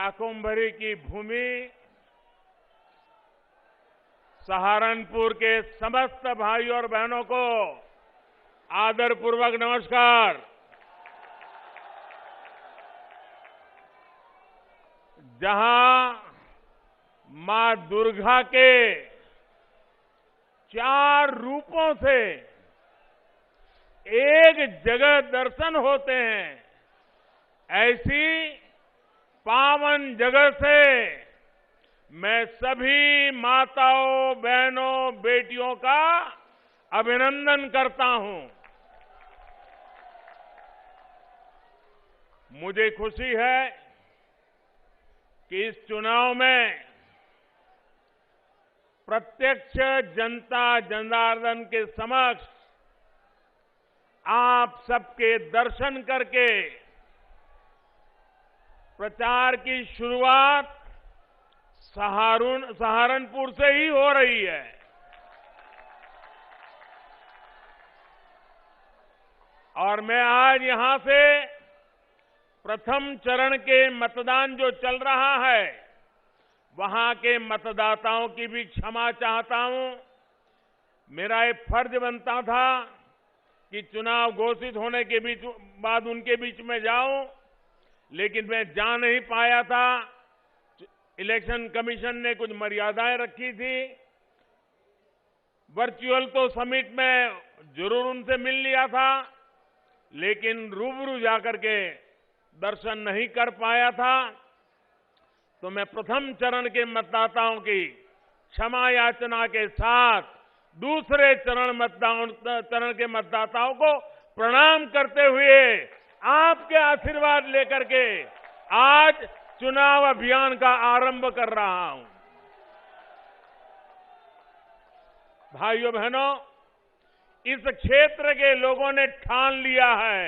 शाकंभरी की भूमि सहारनपुर के समस्त भाइयों और बहनों को आदरपूर्वक नमस्कार। जहां मां दुर्गा के 4 रूपों से एक जगह दर्शन होते हैं, ऐसी पावन जगह से मैं सभी माताओं, बहनों, बेटियों का अभिनंदन करता हूं। मुझे खुशी है कि इस चुनाव में प्रत्यक्ष जनता जनार्दन के समक्ष आप सबके दर्शन करके प्रचार की शुरुआत सहारनपुर से ही हो रही है। और मैं आज यहां से प्रथम चरण के मतदान जो चल रहा है, वहां के मतदाताओं की भी क्षमा चाहता हूं। मेरा एक फर्ज बनता था कि चुनाव घोषित होने के बाद उनके बीच में जाऊं, लेकिन मैं जा नहीं पाया था। इलेक्शन कमीशन ने कुछ मर्यादाएं रखी थी। वर्चुअल तो समिट में जरूर उनसे मिल लिया था, लेकिन रूबरू जाकर के दर्शन नहीं कर पाया था। तो मैं प्रथम चरण के मतदाताओं की क्षमा याचना के साथ दूसरे चरण के मतदाताओं को प्रणाम करते हुए आपके आशीर्वाद लेकर के आज चुनाव अभियान का आरंभ कर रहा हूं। भाइयों बहनों, इस क्षेत्र के लोगों ने ठान लिया है,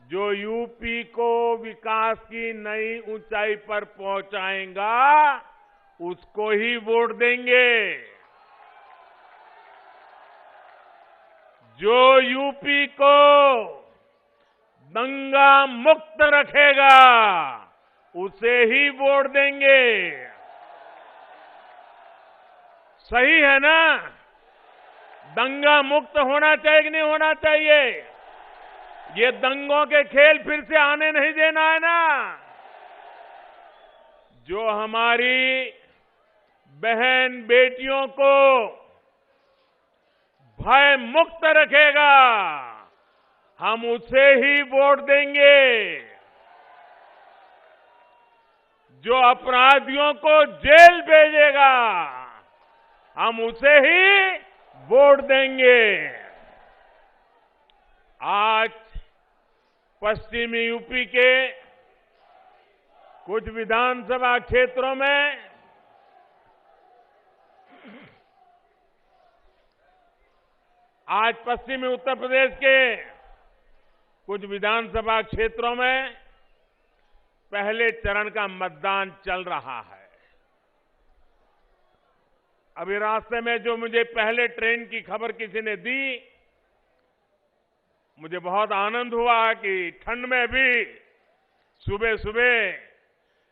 जो यूपी को विकास की नई ऊंचाई पर पहुंचाएगा, उसको ही वोट देंगे। जो यूपी को दंगा मुक्त रखेगा, उसे ही वोट देंगे। सही है ना? दंगा मुक्त होना चाहिए कि नहीं होना चाहिए? ये दंगों के खेल फिर से आने नहीं देना है ना। जो हमारी बहन बेटियों को भय मुक्त रखेगा, हम उसे ही वोट देंगे। जो अपराधियों को जेल भेजेगा, हम उसे ही वोट देंगे। आज पश्चिमी यूपी के कुछ विधानसभा क्षेत्रों में पश्चिमी उत्तर प्रदेश के कुछ विधानसभा क्षेत्रों में पहले चरण का मतदान चल रहा है। अभी रास्ते में जो मुझे पहले ट्रेन की खबर किसी ने दी, मुझे बहुत आनंद हुआ कि ठंड में भी सुबह सुबह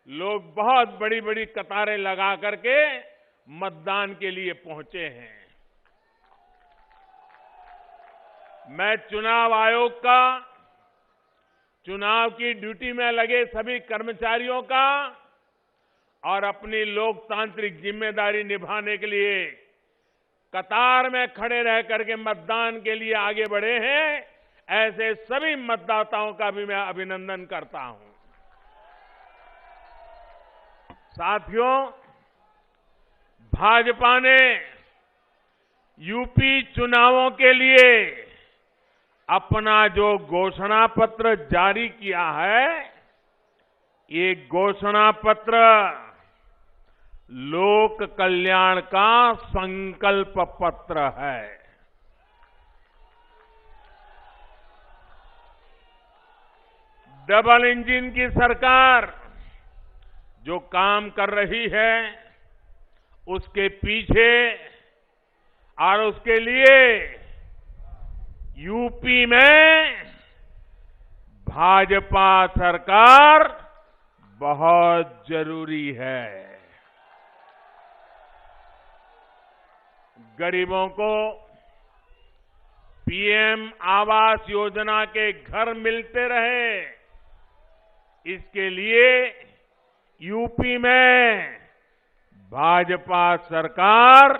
लोग बहुत बड़ी बड़ी कतारें लगा करके मतदान के लिए पहुंचे हैं। मैं चुनाव आयोग का, चुनाव की ड्यूटी में लगे सभी कर्मचारियों का और अपनी लोकतांत्रिक जिम्मेदारी निभाने के लिए कतार में खड़े रह करके मतदान के लिए आगे बढ़े हैं, ऐसे सभी मतदाताओं का भी मैं अभिनंदन करता हूं। साथियों, भाजपा ने यूपी चुनावों के लिए अपना जो घोषणा पत्र जारी किया है, ये घोषणा पत्र लोक कल्याण का संकल्प पत्र है। डबल इंजन की सरकार जो काम कर रही है, उसके पीछे और उसके लिए यूपी में भाजपा सरकार बहुत जरूरी है। गरीबों को पीएम आवास योजना के घर मिलते रहे, इसके लिए यूपी में भाजपा सरकार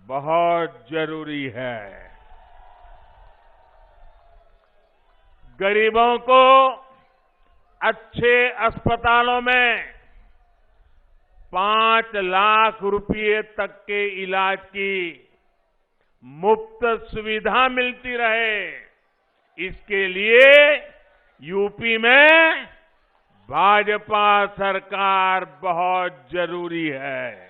बहुत जरूरी है। गरीबों को अच्छे अस्पतालों में 5 लाख रुपए तक के इलाज की मुफ्त सुविधा मिलती रहे, इसके लिए यूपी में भाजपा सरकार बहुत जरूरी है।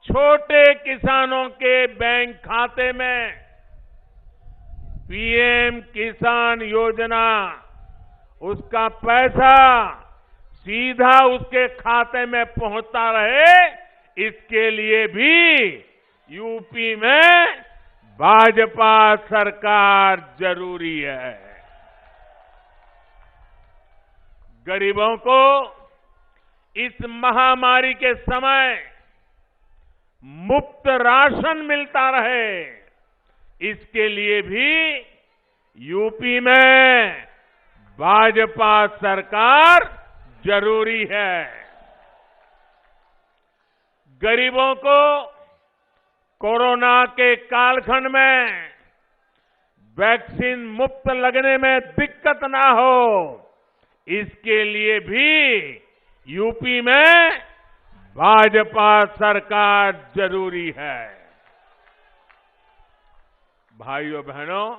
छोटे किसानों के बैंक खाते में पीएम किसान योजना, उसका पैसा सीधा उसके खाते में पहुंचता रहे, इसके लिए भी यूपी में भाजपा सरकार जरूरी है। गरीबों को इस महामारी के समय मुफ्त राशन मिलता रहे, इसके लिए भी यूपी में भाजपा सरकार जरूरी है। गरीबों को कोरोना के कालखंड में वैक्सीन मुफ्त लगने में दिक्कत ना हो, इसके लिए भी यूपी में भाजपा सरकार जरूरी है। भाइयों बहनों,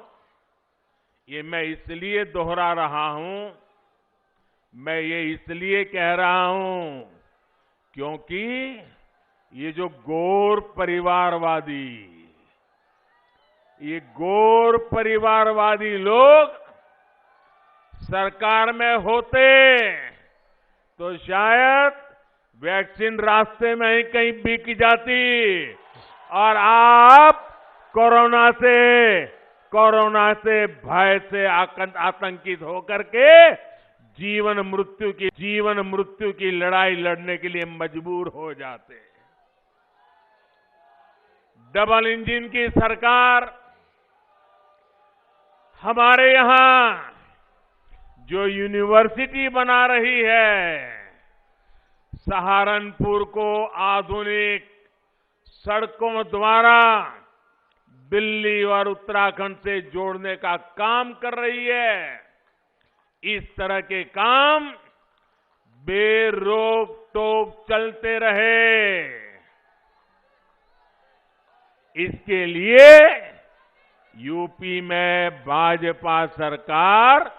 ये मैं इसलिए दोहरा रहा हूं, मैं ये इसलिए कह रहा हूं क्योंकि ये जो गोर परिवारवादी लोग सरकार में होते तो शायद वैक्सीन रास्ते में ही कहीं बिक जाती और आप कोरोना से भय से आतंकित होकर के जीवन मृत्यु की लड़ाई लड़ने के लिए मजबूर हो जाते। डबल इंजन की सरकार हमारे यहां जो यूनिवर्सिटी बना रही है, सहारनपुर को आधुनिक सड़कों द्वारा दिल्ली और उत्तराखंड से जोड़ने का काम कर रही है। इस तरह के काम बेरोक टोक चलते रहे, इसके लिए यूपी में भाजपा सरकार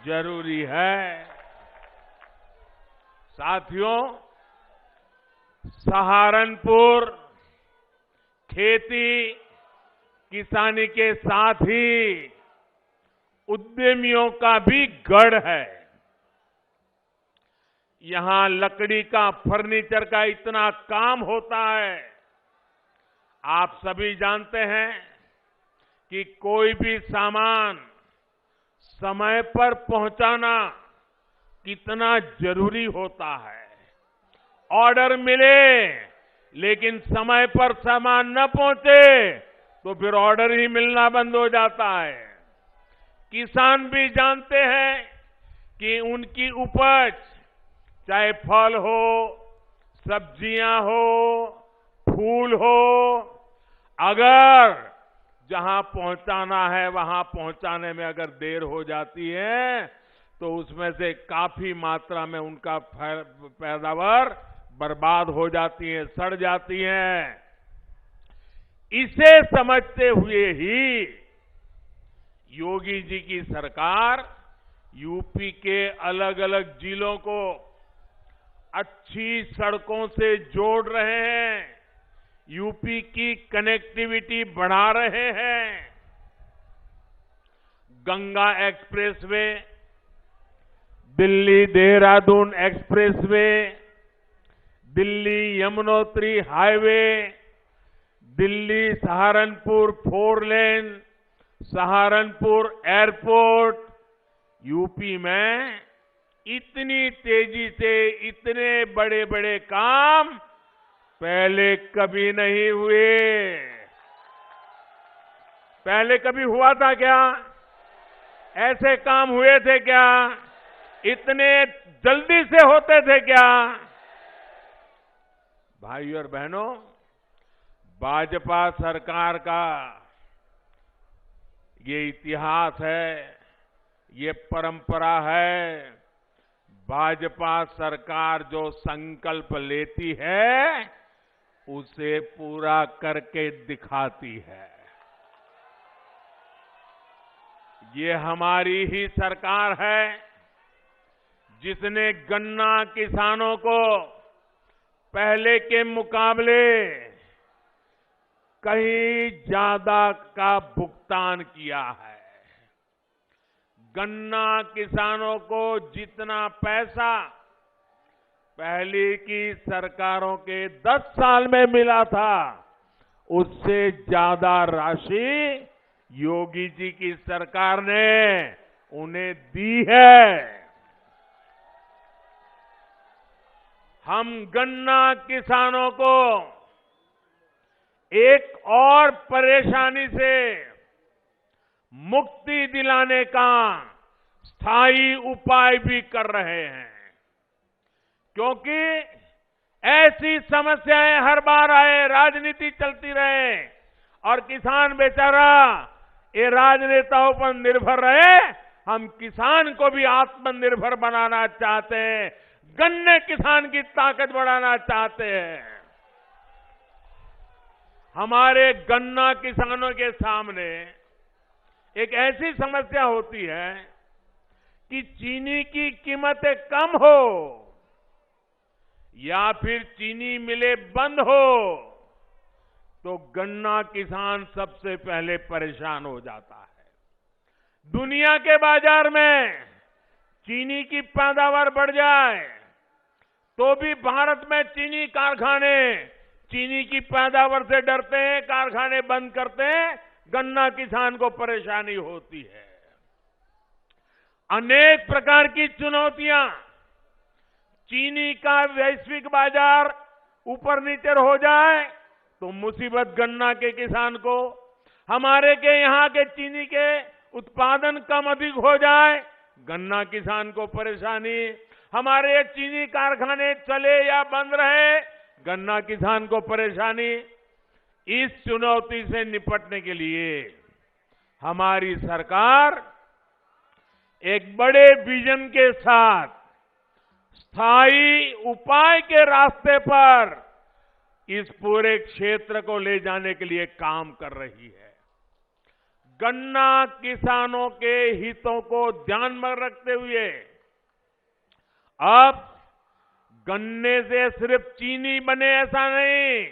जरूरी है। साथियों, सहारनपुर खेती किसानी के साथ ही उद्यमियों का भी गढ़ है। यहां लकड़ी का, फर्नीचर का इतना काम होता है। आप सभी जानते हैं कि कोई भी सामान समय पर पहुंचाना कितना जरूरी होता है। ऑर्डर मिले लेकिन समय पर सामान न पहुंचे तो फिर ऑर्डर ही मिलना बंद हो जाता है। किसान भी जानते हैं कि उनकी उपज, चाहे फल हो, सब्जियां हो, फूल हो, अगर जहां पहुंचाना है वहां पहुंचाने में अगर देर हो जाती है तो उसमें से काफी मात्रा में उनका पैदावार बर्बाद हो जाती है, सड़ जाती है। इसे समझते हुए ही योगी जी की सरकार यूपी के अलग अलग जिलों को अच्छी सड़कों से जोड़ रहे हैं, यूपी की कनेक्टिविटी बढ़ा रहे हैं। Ganga expressway, Delhi Dehradun expressway, Delhi Yamunotri highway, Delhi Saharanpur 4 लेन, सहारनपुर एयरपोर्ट, यूपी में इतनी तेजी से इतने बड़े बड़े काम पहले कभी नहीं हुए। पहले कभी हुआ था क्या? ऐसे काम हुए थे क्या? इतने जल्दी से होते थे क्या? भाइयों और बहनों, भाजपा सरकार का ये इतिहास है, ये परंपरा है। भाजपा सरकार जो संकल्प लेती है उसे पूरा करके दिखाती है। ये हमारी ही सरकार है जिसने गन्ना किसानों को पहले के मुकाबले कहीं ज्यादा का भुगतान किया है। गन्ना किसानों को जितना पैसा पहले की सरकारों के 10 साल में मिला था, उससे ज्यादा राशि योगी जी की सरकार ने उन्हें दी है। हम गन्ना किसानों को एक और परेशानी से मुक्ति दिलाने का स्थायी उपाय भी कर रहे हैं, क्योंकि ऐसी समस्याएं हर बार आए, राजनीति चलती रहे और किसान बेचारा ये राजनेताओं पर निर्भर रहे। हम किसान को भी आत्मनिर्भर बनाना चाहते हैं, गन्ने किसान की ताकत बढ़ाना चाहते हैं। हमारे गन्ना किसानों के सामने एक ऐसी समस्या होती है कि चीनी की कीमतें कम हो या फिर चीनी मिलें बंद हो तो गन्ना किसान सबसे पहले परेशान हो जाता है। दुनिया के बाजार में चीनी की पैदावार बढ़ जाए तो भी भारत में चीनी कारखाने चीनी की पैदावार से डरते हैं, कारखाने बंद करते हैं, गन्ना किसान को परेशानी होती है। अनेक प्रकार की चुनौतियां, चीनी का वैश्विक बाजार ऊपर नीचे हो जाए तो मुसीबत गन्ना के किसान को, हमारे के यहां के चीनी के उत्पादन कम अधिक हो जाए गन्ना किसान को परेशानी, हमारे चीनी कारखाने चले या बंद रहे गन्ना किसान को परेशानी। इस चुनौती से निपटने के लिए हमारी सरकार एक बड़े विजन के साथ स्थायी उपाय के रास्ते पर इस पूरे क्षेत्र को ले जाने के लिए काम कर रही है। गन्ना किसानों के हितों को ध्यान में रखते हुए अब गन्ने से सिर्फ चीनी बने ऐसा नहीं,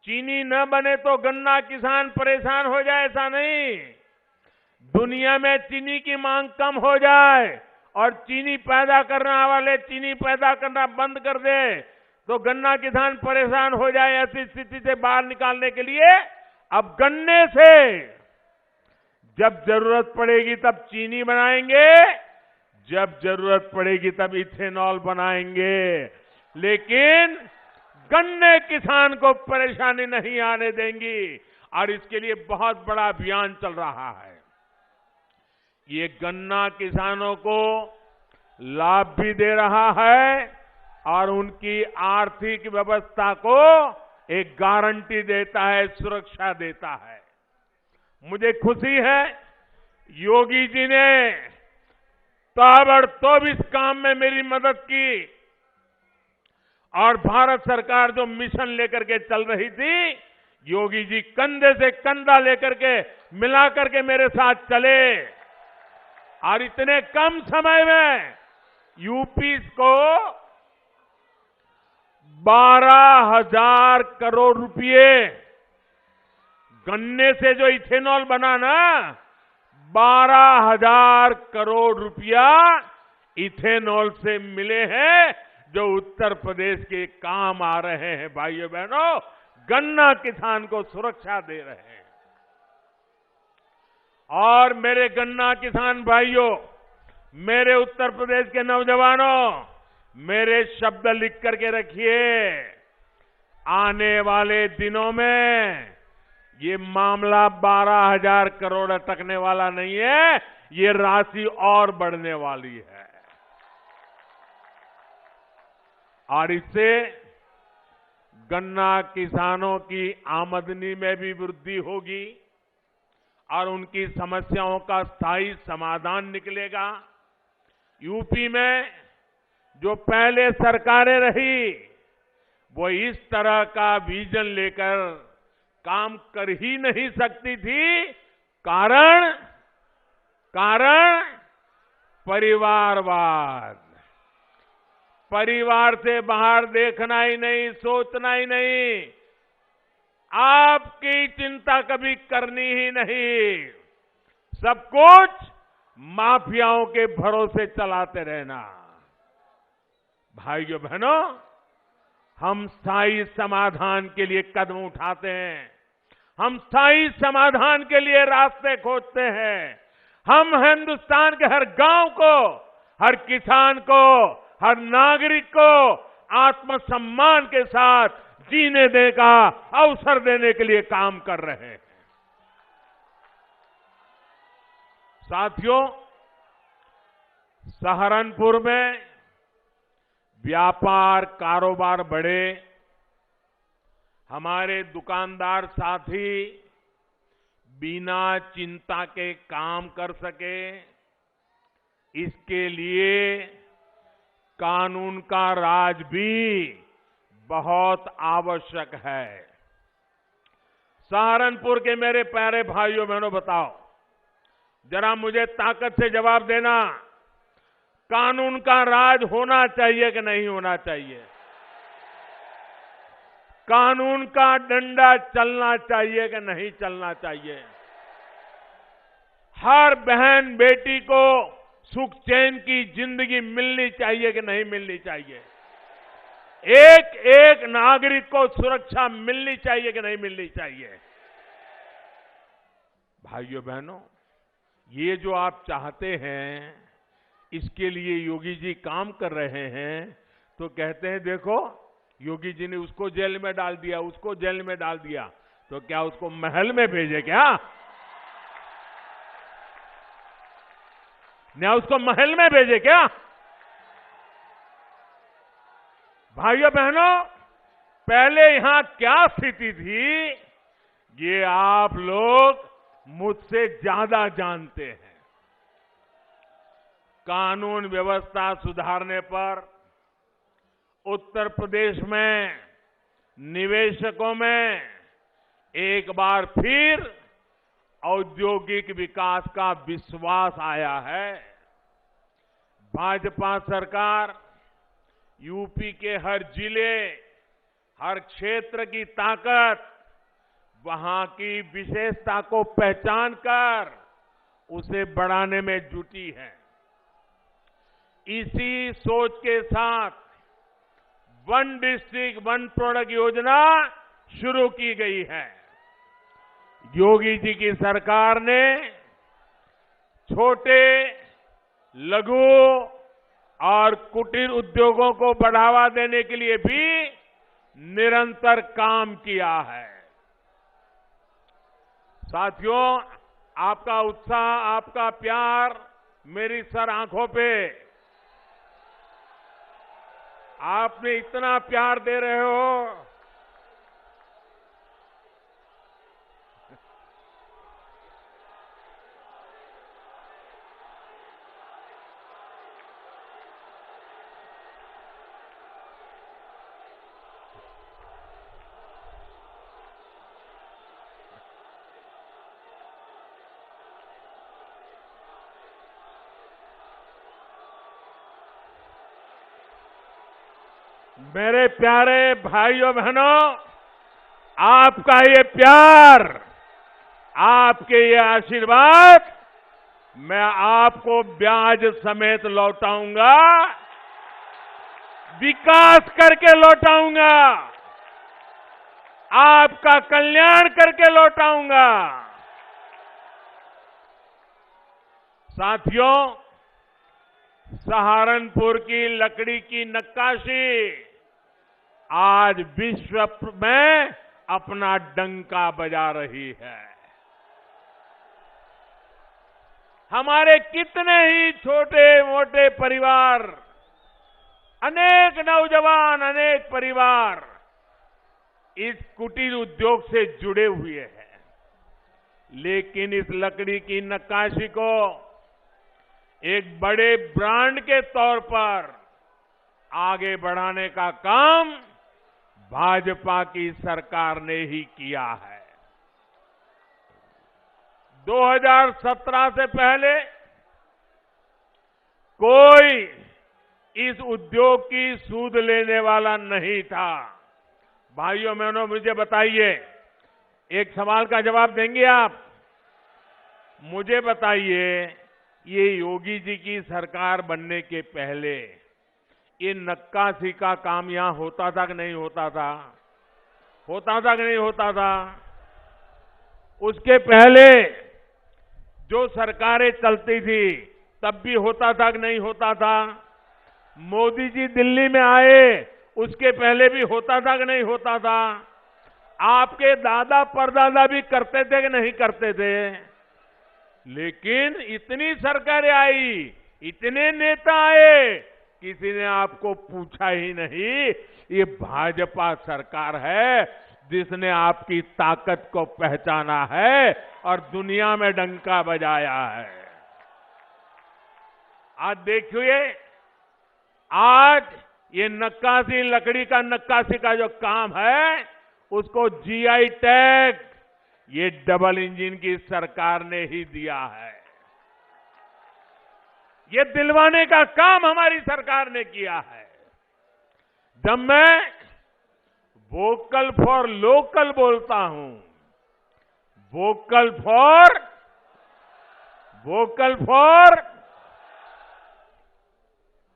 चीनी न बने तो गन्ना किसान परेशान हो जाए ऐसा नहीं, दुनिया में चीनी की मांग कम हो जाए और चीनी पैदा करने वाले चीनी पैदा करना बंद कर दे तो गन्ना किसान परेशान हो जाए, ऐसी स्थिति से बाहर निकालने के लिए अब गन्ने से जब जरूरत पड़ेगी तब चीनी बनाएंगे, जब जरूरत पड़ेगी तब इथेनॉल बनाएंगे, लेकिन गन्ने किसान को परेशानी नहीं आने देंगी और इसके लिए बहुत बड़ा अभियान चल रहा है। ये गन्ना किसानों को लाभ भी दे रहा है और उनकी आर्थिक व्यवस्था को एक गारंटी देता है, सुरक्षा देता है। मुझे खुशी है योगी जी ने ताबड़तोड़ इस काम में मेरी मदद की और भारत सरकार जो मिशन लेकर के चल रही थी, योगी जी कंधे से कंधा लेकर के मिलाकर के मेरे साथ चले और इतने कम समय में यूपी को 12,000 करोड़ रुपए गन्ने से जो इथेनॉल बना ना, 12,000 करोड़ रुपया इथेनॉल से मिले हैं जो उत्तर प्रदेश के काम आ रहे हैं। भाइयों बहनों, गन्ना किसान को सुरक्षा दे रहे हैं। और मेरे गन्ना किसान भाइयों, मेरे उत्तर प्रदेश के नौजवानों, मेरे शब्द लिख करके रखिए। आने वाले दिनों में ये मामला 12,000 करोड़ अटकने वाला नहीं है, ये राशि और बढ़ने वाली है। और इससे गन्ना किसानों की आमदनी में भी वृद्धि होगी और उनकी समस्याओं का स्थायी समाधान निकलेगा। यूपी में जो पहले सरकारें रही, वो इस तरह का विजन लेकर काम कर ही नहीं सकती थी। कारण परिवारवाद। परिवार से बाहर देखना ही नहीं, सोचना ही नहीं, आपकी चिंता कभी करनी ही नहीं, सब कुछ माफियाओं के भरोसे चलाते रहना। भाइयों बहनों, हम स्थायी समाधान के लिए कदम उठाते हैं, हम स्थायी समाधान के लिए रास्ते खोजते हैं। हम हिंदुस्तान के हर गांव को, हर किसान को, हर नागरिक को आत्मसम्मान के साथ जीने देने का अवसर देने के लिए काम कर रहे हैं। साथियों, सहारनपुर में व्यापार कारोबार बढ़े, हमारे दुकानदार साथी बिना चिंता के काम कर सके, इसके लिए कानून का राज भी बहुत आवश्यक है। सहारनपुर के मेरे प्यारे भाइयों बहनों, बताओ जरा, मुझे ताकत से जवाब देना, कानून का राज होना चाहिए कि नहीं होना चाहिए? कानून का डंडा चलना चाहिए कि नहीं चलना चाहिए? हर बहन बेटी को सुख चैन की जिंदगी मिलनी चाहिए कि नहीं मिलनी चाहिए? एक एक नागरिक को सुरक्षा मिलनी चाहिए कि नहीं मिलनी चाहिए? भाइयों बहनों, ये जो आप चाहते हैं, इसके लिए योगी जी काम कर रहे हैं। तो कहते हैं देखो, योगी जी ने उसको जेल में डाल दिया, उसको जेल में डाल दिया, तो क्या उसको महल में भेजे क्या? क्या उसको महल में भेजे क्या? भाइयों बहनों, पहले यहां क्या स्थिति थी, ये आप लोग मुझसे ज्यादा जानते हैं। कानून व्यवस्था सुधारने पर उत्तर प्रदेश में निवेशकों में एक बार फिर औद्योगिक विकास का विश्वास आया है। भाजपा सरकार यूपी के हर जिले, हर क्षेत्र की ताकत, वहां की विशेषता को पहचान कर उसे बढ़ाने में जुटी है। इसी सोच के साथ वन डिस्ट्रिक्ट वन प्रोडक्ट योजना शुरू की गई है। योगी जी की सरकार ने छोटे, लघु और कुटीर उद्योगों को बढ़ावा देने के लिए भी निरंतर काम किया है। साथियों, आपका उत्साह, आपका प्यार मेरी सर आंखों पे, आपने इतना प्यार दे रहे हो। मेरे प्यारे भाइयों बहनों, आपका ये प्यार, आपके ये आशीर्वाद मैं आपको ब्याज समेत लौटाऊंगा, विकास करके लौटाऊंगा, आपका कल्याण करके लौटाऊंगा। साथियों, सहारनपुर की लकड़ी की नक्काशी आज विश्व में अपना डंका बजा रही है। हमारे कितने ही छोटे मोटे परिवार, अनेक नौजवान, अनेक परिवार इस कुटीर उद्योग से जुड़े हुए हैं, लेकिन इस लकड़ी की नक्काशी को एक बड़े ब्रांड के तौर पर आगे बढ़ाने का काम भाजपा की सरकार ने ही किया है। 2017 से पहले कोई इस उद्योग की सूद लेने वाला नहीं था। भाइयों बहनों, मुझे बताइए, एक सवाल का जवाब देंगे आप? मुझे बताइए, ये योगी जी की सरकार बनने के पहले ये नक्काशी का काम यहां होता था कि नहीं होता था? होता था कि नहीं होता था? उसके पहले जो सरकारें चलती थी तब भी होता था कि नहीं होता था? मोदी जी दिल्ली में आए उसके पहले भी होता था कि नहीं होता था? आपके दादा परदादा भी करते थे कि नहीं करते थे? लेकिन इतनी सरकारें आई, इतने नेता आए, किसी ने आपको पूछा ही नहीं। ये भाजपा सरकार है जिसने आपकी ताकत को पहचाना है और दुनिया में डंका बजाया है। आज देखिए, आज ये नक्काशी, लकड़ी का नक्काशी का जो काम है, उसको जीआई टैग ये डबल इंजन की सरकार ने ही दिया है। ये दिलवाने का काम हमारी सरकार ने किया है। जब मैं वोकल फॉर लोकल बोलता हूं, वोकल फॉर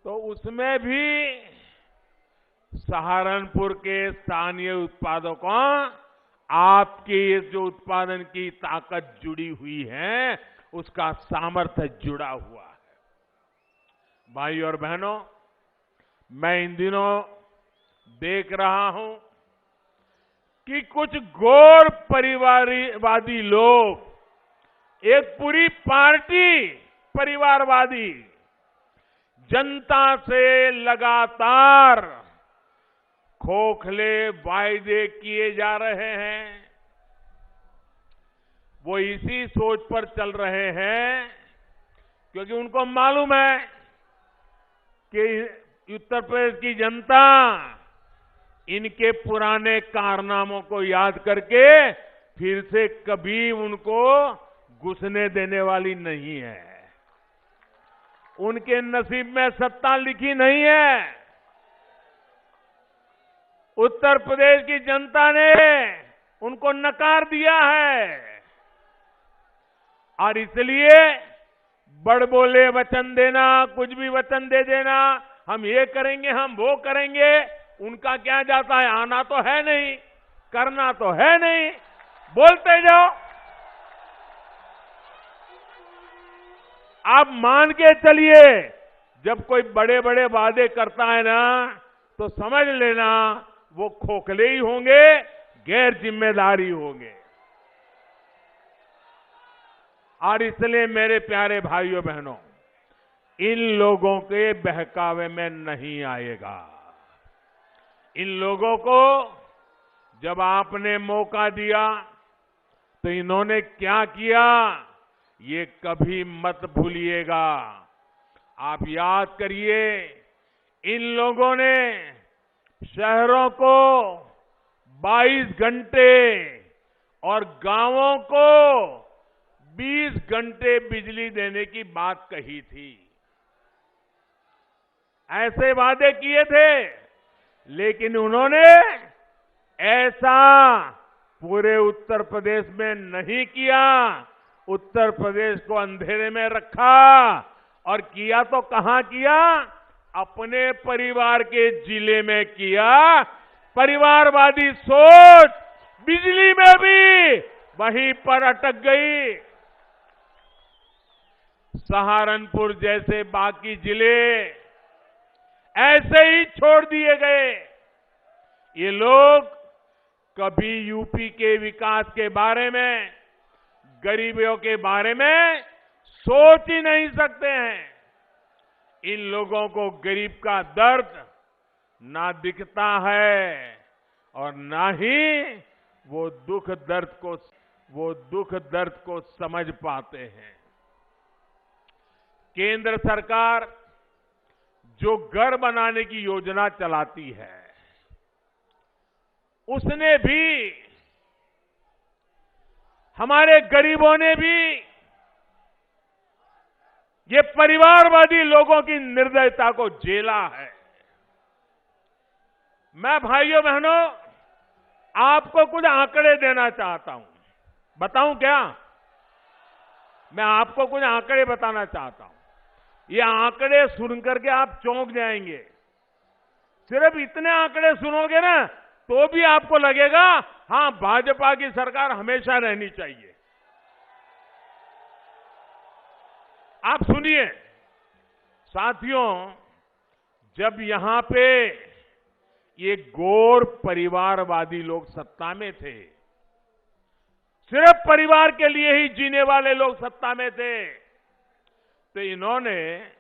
तो उसमें भी सहारनपुर के स्थानीय उत्पादकों, आपकी जो उत्पादन की ताकत जुड़ी हुई है, उसका सामर्थ्य जुड़ा हुआ है। भाई और बहनों, मैं इन दिनों देख रहा हूं कि कुछ गैर परिवारवादी लोग, एक पूरी पार्टी परिवारवादी, जनता से लगातार खोखले वायदे किए जा रहे हैं। वो इसी सोच पर चल रहे हैं क्योंकि उनको मालूम है कि उत्तर प्रदेश की जनता इनके पुराने कारनामों को याद करके फिर से कभी उनको घुसने देने वाली नहीं है। उनके नसीब में सत्ता लिखी नहीं है। उत्तर प्रदेश की जनता ने उनको नकार दिया है और इसलिए बड़बोले वचन देना, कुछ भी वचन दे देना, हम ये करेंगे, हम वो करेंगे, उनका क्या जाता है? आना तो है नहीं, करना तो है नहीं, बोलते जाओ। आप मान के चलिए, जब कोई बड़े बड़े वादे करता है ना, तो समझ लेना वो खोखले ही होंगे, गैर जिम्मेदारी होंगे। और इसलिए मेरे प्यारे भाइयों बहनों, इन लोगों के बहकावे में नहीं आएगा। इन लोगों को जब आपने मौका दिया तो इन्होंने क्या किया, ये कभी मत भूलिएगा। आप याद करिए, इन लोगों ने शहरों को 22 घंटे और गांवों को 20 घंटे बिजली देने की बात कही थी। ऐसे वादे किए थे, लेकिन उन्होंने ऐसा पूरे उत्तर प्रदेश में नहीं किया। उत्तर प्रदेश को अंधेरे में रखा और किया तो कहां किया? अपने परिवार के जिले में किया। परिवारवादी सोच बिजली में भी वहीं पर अटक गई। सहारनपुर जैसे बाकी जिले ऐसे ही छोड़ दिए गए। ये लोग कभी यूपी के विकास के बारे में, गरीबों के बारे में सोच ही नहीं सकते हैं। इन लोगों को गरीब का दर्द ना दिखता है और ना ही वो दुख दर्द को समझ पाते हैं। केंद्र सरकार जो घर बनाने की योजना चलाती है, उसने भी, हमारे गरीबों ने भी ये परिवारवादी लोगों की निर्दयता को झेला है। मैं भाइयों बहनों आपको कुछ आंकड़े देना चाहता हूं। बताऊं क्या? मैं आपको कुछ आंकड़े बताना चाहता हूं। ये आंकड़े सुनकर के आप चौंक जाएंगे। सिर्फ इतने आंकड़े सुनोगे ना तो भी आपको लगेगा हां, भाजपा की सरकार हमेशा रहनी चाहिए। आप सुनिए साथियों, जब यहां पे ये गौर परिवारवादी लोग सत्ता में थे, सिर्फ परिवार के लिए ही जीने वाले लोग सत्ता में थे, तो इन्होंने,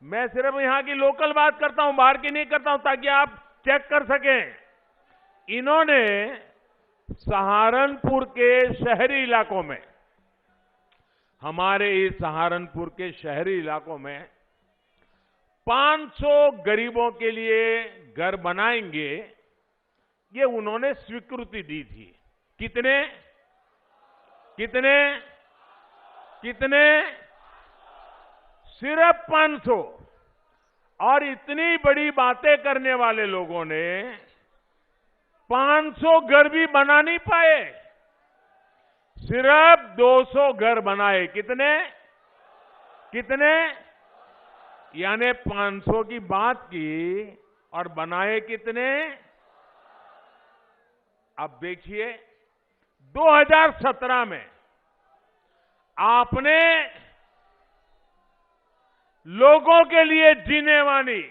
मैं सिर्फ यहां की लोकल बात करता हूं, बाहर की नहीं करता हूं, ताकि आप चेक कर सकें। इन्होंने सहारनपुर के शहरी इलाकों में, हमारे इस सहारनपुर के शहरी इलाकों में 500 गरीबों के लिए घर बनाएंगे, ये उन्होंने स्वीकृति दी थी। कितने कितने कितने? सिर्फ 500। और इतनी बड़ी बातें करने वाले लोगों ने 500 घर भी बना नहीं पाए, सिर्फ 200 घर बनाए। कितने कितने? यानी 500 की बात की और बनाए कितने? अब देखिए 2017 में आपने लोगों के लिए जीने वाली,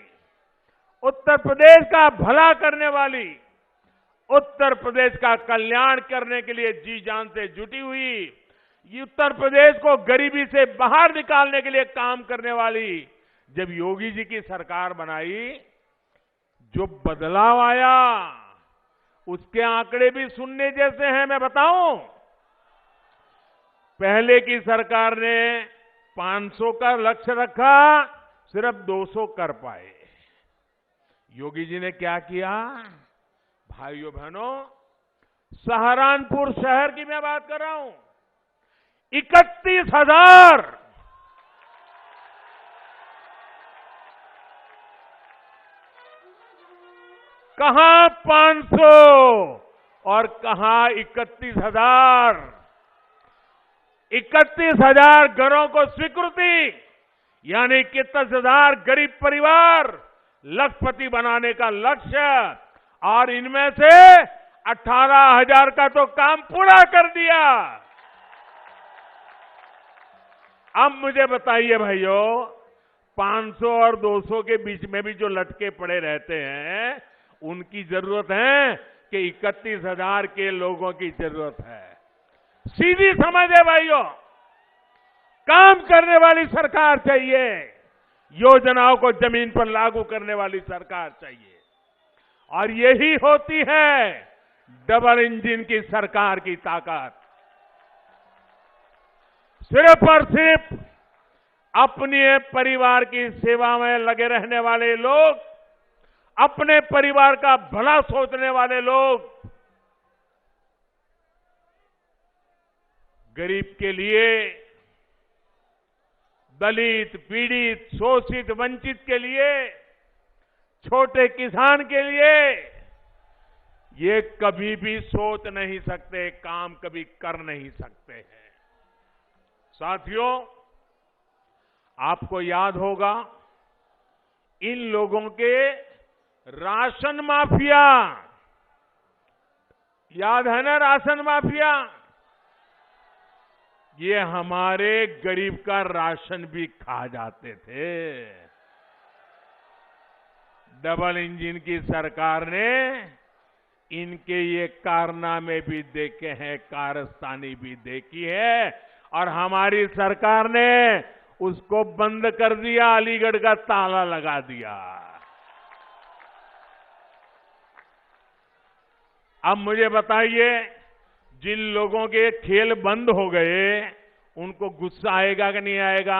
उत्तर प्रदेश का भला करने वाली, उत्तर प्रदेश का कल्याण करने के लिए जी जान से जुटी हुई, उत्तर प्रदेश को गरीबी से बाहर निकालने के लिए काम करने वाली जब योगी जी की सरकार बनाई, जो बदलाव आया उसके आंकड़े भी सुनने जैसे हैं। मैं बताऊं, पहले की सरकार ने 500 का लक्ष्य रखा, सिर्फ 200 कर पाए। योगी जी ने क्या किया? भाइयों बहनों, सहारनपुर शहर की मैं बात कर रहा हूं, 31,000 कहां 500 और कहां 31,000। 31,000 घरों को स्वीकृति, यानी 31,000 गरीब परिवार लखपति बनाने का लक्ष्य, और इनमें से 18,000 का तो काम पूरा कर दिया। अब मुझे बताइए भाइयों, 500 और 200 के बीच में भी जो लटके पड़े रहते हैं, उनकी जरूरत है कि 31,000 के लोगों की जरूरत है। सीधी समझ है भाइयों, काम करने वाली सरकार चाहिए, योजनाओं को जमीन पर लागू करने वाली सरकार चाहिए, और यही होती है डबल इंजन की सरकार की ताकत। सिर्फ और सिर्फ अपने परिवार की सेवा में लगे रहने वाले लोग, अपने परिवार का भला सोचने वाले लोग, गरीब के लिए, दलित, पीड़ित, शोषित, वंचित के लिए, छोटे किसान के लिए ये कभी भी सोच नहीं सकते, काम कभी कर नहीं सकते हैं। साथियों, आपको याद होगा इन लोगों के राशन माफिया, याद है ना राशन माफिया? ये हमारे गरीब का राशन भी खा जाते थे। डबल इंजन की सरकार ने इनके ये कारनामे भी देखे हैं, कारस्तानी भी देखी है, और हमारी सरकार ने उसको बंद कर दिया, अलीगढ़ का ताला लगा दिया। अब मुझे बताइए, जिन लोगों के खेल बंद हो गए उनको गुस्सा आएगा कि नहीं आएगा?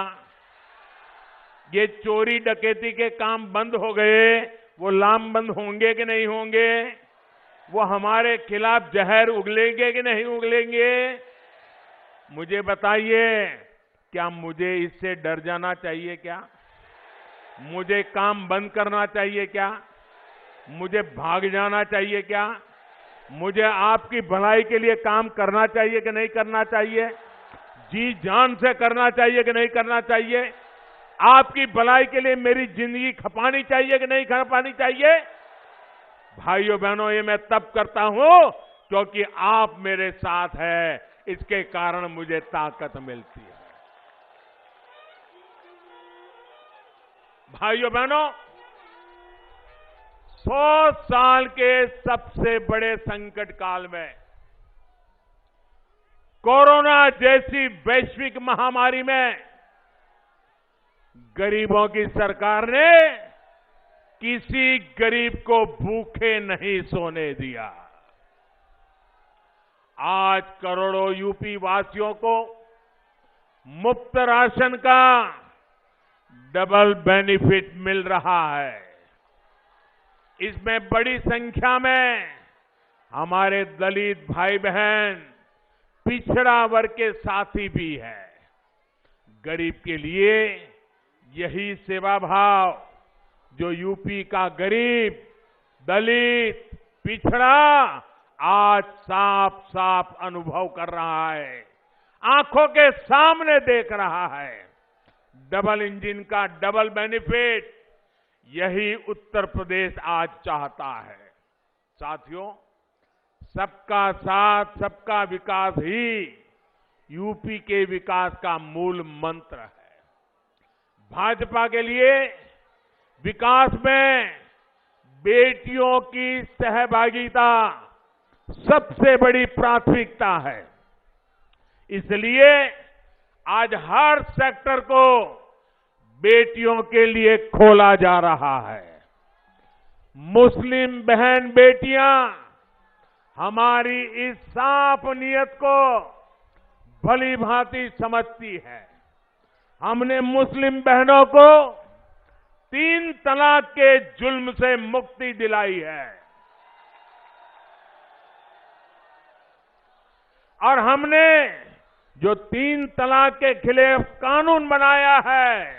ये चोरी डकैती के काम बंद हो गए, वो लामबंद होंगे कि नहीं होंगे? वो हमारे खिलाफ जहर उगलेंगे कि नहीं उगलेंगे? मुझे बताइए, क्या मुझे इससे डर जाना चाहिए क्या? मुझे काम बंद करना चाहिए क्या? मुझे भाग जाना चाहिए क्या? मुझे आपकी भलाई के लिए काम करना चाहिए कि नहीं करना चाहिए? जी जान से करना चाहिए कि नहीं करना चाहिए? आपकी भलाई के लिए मेरी जिंदगी खपानी चाहिए कि नहीं खपानी चाहिए? भाइयों बहनों, ये मैं तब करता हूं क्योंकि आप मेरे साथ हैं, इसके कारण मुझे ताकत मिलती है। भाइयों बहनों, 100 साल के सबसे बड़े संकट काल में, कोरोना जैसी वैश्विक महामारी में, गरीबों की सरकार ने किसी गरीब को भूखे नहीं सोने दिया। आज करोड़ों यूपी वासियों को मुफ्त राशन का डबल बेनिफिट मिल रहा है। इसमें बड़ी संख्या में हमारे दलित भाई बहन, पिछड़ा वर्ग के साथी भी हैं। गरीब के लिए यही सेवा भाव जो यूपी का गरीब, दलित, पिछड़ा आज साफ साफ अनुभव कर रहा है, आंखों के सामने देख रहा है। डबल इंजन का डबल बेनिफिट यही उत्तर प्रदेश आज चाहता है। साथियों, सबका साथ, सबका विकास ही यूपी के विकास का मूल मंत्र है। भाजपा के लिए विकास में बेटियों की सहभागिता सबसे बड़ी प्राथमिकता है। इसलिए आज हर सेक्टर को बेटियों के लिए खोला जा रहा है। मुस्लिम बहन बेटियां हमारी इस साफ नीयत को भली भांति समझती है। हमने मुस्लिम बहनों को 3 तलाक के जुल्म से मुक्ति दिलाई है और हमने जो 3 तलाक के खिलाफ कानून बनाया है,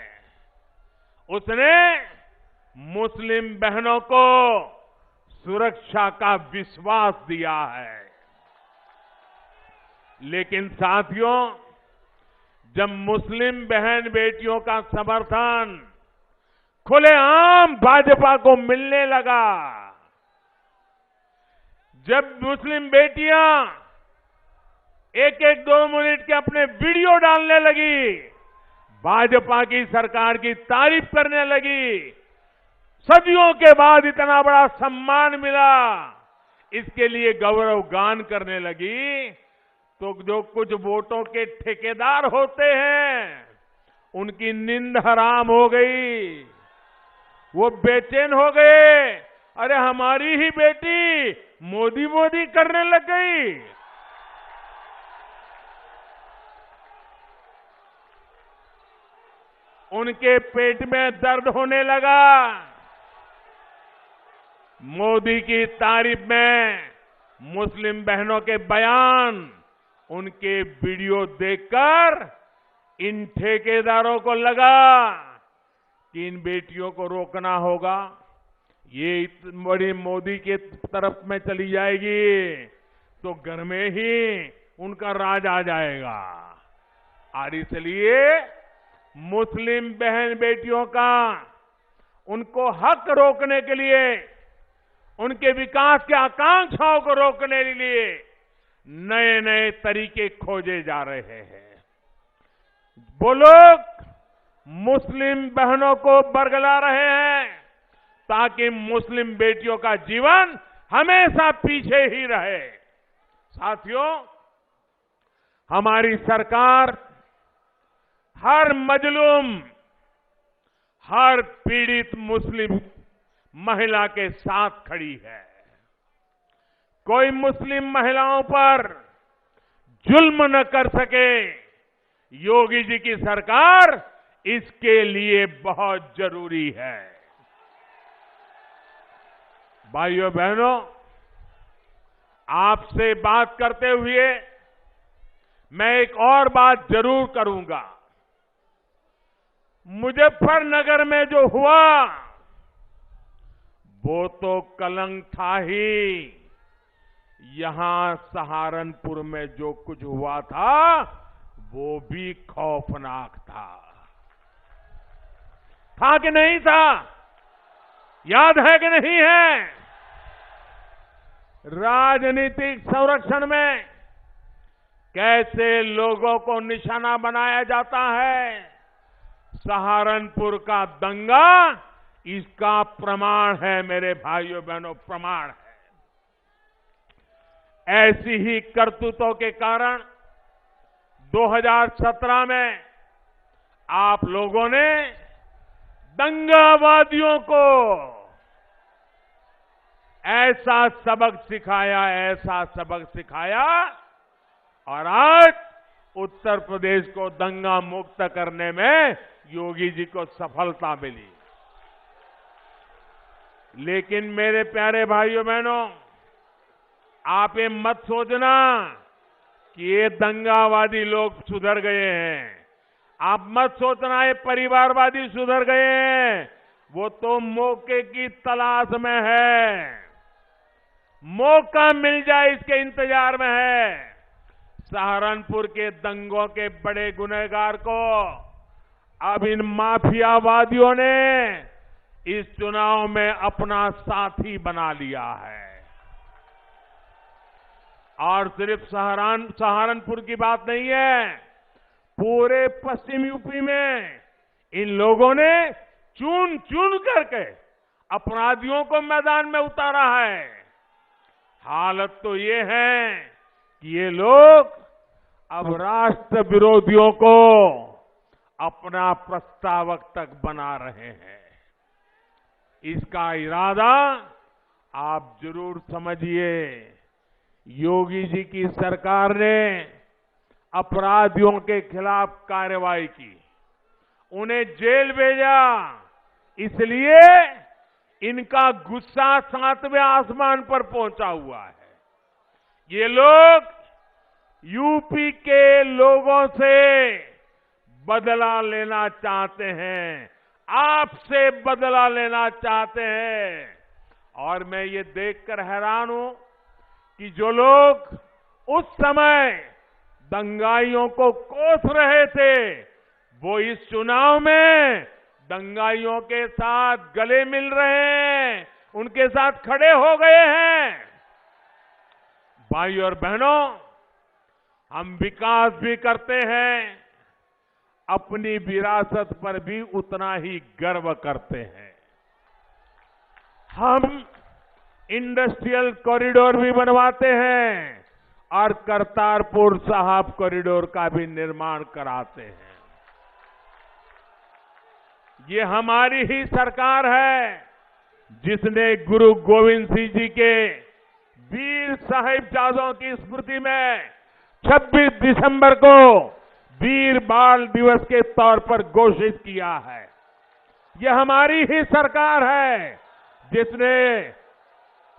उसने मुस्लिम बहनों को सुरक्षा का विश्वास दिया है। लेकिन साथियों, जब मुस्लिम बहन बेटियों का समर्थन खुलेआम भाजपा को मिलने लगा, जब मुस्लिम बेटियां 1-1, 2 मिनट के अपने वीडियो डालने लगी, भाजपा की सरकार की तारीफ करने लगी, सदियों के बाद इतना बड़ा सम्मान मिला, इसके लिए गौरव गान करने लगी, तो जो कुछ वोटों के ठेकेदार होते हैं, उनकी नींद हराम हो गई। वो बेचैन हो गए। अरे हमारी ही बेटी मोदी मोदी करने लग गई। उनके पेट में दर्द होने लगा। मोदी की तारीफ में मुस्लिम बहनों के बयान, उनके वीडियो देखकर इन ठेकेदारों को लगा कि इन बेटियों को रोकना होगा, ये बड़ी मोदी के तरफ में चली जाएगी तो घर में ही उनका राज आ जाएगा। और इसलिए मुस्लिम बहन बेटियों का उनको हक रोकने के लिए, उनके विकास के आकांक्षाओं को रोकने के लिए नए नए तरीके खोजे जा रहे हैं। वो लोग मुस्लिम बहनों को बरगला रहे हैं ताकि मुस्लिम बेटियों का जीवन हमेशा पीछे ही रहे। साथियों, हमारी सरकार हर मजलूम, हर पीड़ित मुस्लिम महिला के साथ खड़ी है। कोई मुस्लिम महिलाओं पर जुल्म न कर सके, योगी जी की सरकार इसके लिए बहुत जरूरी है। भाइयों बहनों, आपसे बात करते हुए मैं एक और बात जरूर करूंगा। मुजफ्फरनगर में जो हुआ वो तो कलंक था ही, यहां सहारनपुर में जो कुछ हुआ था वो भी खौफनाक था कि नहीं था? याद है कि नहीं है? राजनीतिक संरक्षण में कैसे लोगों को निशाना बनाया जाता है, सहारनपुर का दंगा इसका प्रमाण है मेरे भाइयों बहनों, प्रमाण है। ऐसी ही करतूतों के कारण 2017 में आप लोगों ने दंगावादियों को ऐसा सबक सिखाया और आज उत्तर प्रदेश को दंगा मुक्त करने में योगी जी को सफलता मिली। लेकिन मेरे प्यारे भाइयों बहनों, आप ये मत सोचना कि ये दंगावादी लोग सुधर गए हैं। आप मत सोचना ये परिवारवादी सुधर गए हैं। वो तो मौके की तलाश में है, मौका मिल जाए इसके इंतजार में है। सहारनपुर के दंगों के बड़े गुनहगार को अब इन माफियावादियों ने इस चुनाव में अपना साथी बना लिया है। और सिर्फ सहारनपुर की बात नहीं है, पूरे पश्चिम यूपी में इन लोगों ने चुन चुन करके अपराधियों को मैदान में उतारा है। हालत तो ये है कि ये लोग अब राष्ट्र विरोधियों को अपना प्रस्तावक तक बना रहे हैं। इसका इरादा आप जरूर समझिए। योगी जी की सरकार ने अपराधियों के खिलाफ कार्रवाई की, उन्हें जेल भेजा, इसलिए इनका गुस्सा 7वें आसमान पर पहुंचा हुआ है। ये लोग यूपी के लोगों से बदला लेना चाहते हैं, आपसे बदला लेना चाहते हैं। और मैं ये देखकर हैरान हूं कि जो लोग उस समय दंगाइयों को कोस रहे थे, वो इस चुनाव में दंगाइयों के साथ गले मिल रहे हैं, उनके साथ खड़े हो गए हैं। भाइयों और बहनों, हम विकास भी करते हैं, अपनी विरासत पर भी उतना ही गर्व करते हैं। हम इंडस्ट्रियल कॉरिडोर भी बनवाते हैं और करतारपुर साहिब कॉरिडोर का भी निर्माण कराते हैं। ये हमारी ही सरकार है जिसने गुरु गोविंद सिंह जी के वीर साहिबजादों की स्मृति में 26 दिसंबर को वीर बाल दिवस के तौर पर घोषित किया है। यह हमारी ही सरकार है जिसने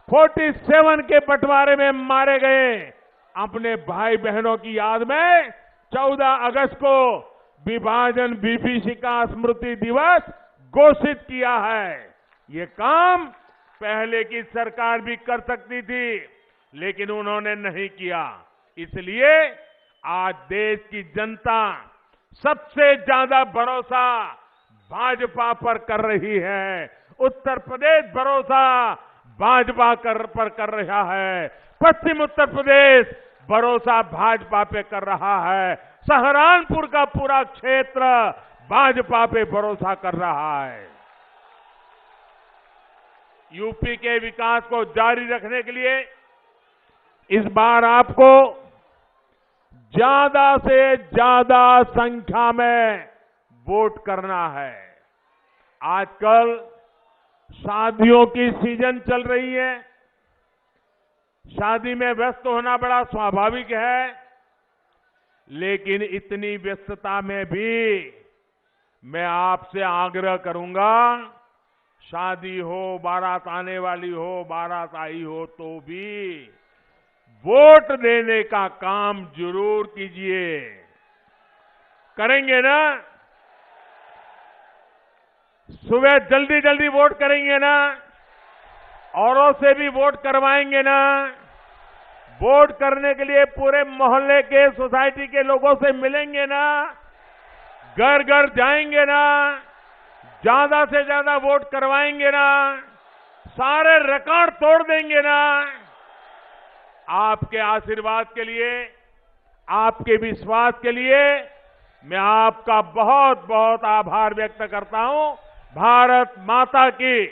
47 के बंटवारे में मारे गए अपने भाई बहनों की याद में 14 अगस्त को विभाजन विभीषिका स्मृति दिवस घोषित किया है। ये काम पहले की सरकार भी कर सकती थी, लेकिन उन्होंने नहीं किया। इसलिए आज देश की जनता सबसे ज्यादा भरोसा भाजपा पर कर रही है। उत्तर प्रदेश भरोसा भाजपा पर कर रहा है, पश्चिम उत्तर प्रदेश भरोसा भाजपा पे कर रहा है। सहारनपुर का पूरा क्षेत्र भाजपा पे भरोसा कर रहा है। यूपी के विकास को जारी रखने के लिए इस बार आपको ज्यादा से ज्यादा संख्या में वोट करना है। आजकल शादियों की सीजन चल रही है। शादी में व्यस्त होना बड़ा स्वाभाविक है, लेकिन इतनी व्यस्तता में भी मैं आपसे आग्रह करूंगा, शादी हो, बारात आने वाली हो, बारात आई हो तो भी वोट देने का काम जरूर कीजिए। करेंगे ना? सुबह जल्दी जल्दी वोट करेंगे ना? औरों से भी वोट करवाएंगे ना? वोट करने के लिए पूरे मोहल्ले के, सोसाइटी के लोगों से मिलेंगे ना? घर घर जाएंगे ना? ज्यादा से ज्यादा वोट करवाएंगे ना? सारे रिकॉर्ड तोड़ देंगे ना? आपके आशीर्वाद के लिए, आपके विश्वास के लिए मैं आपका बहुत बहुत आभार व्यक्त करता हूं। भारत माता की।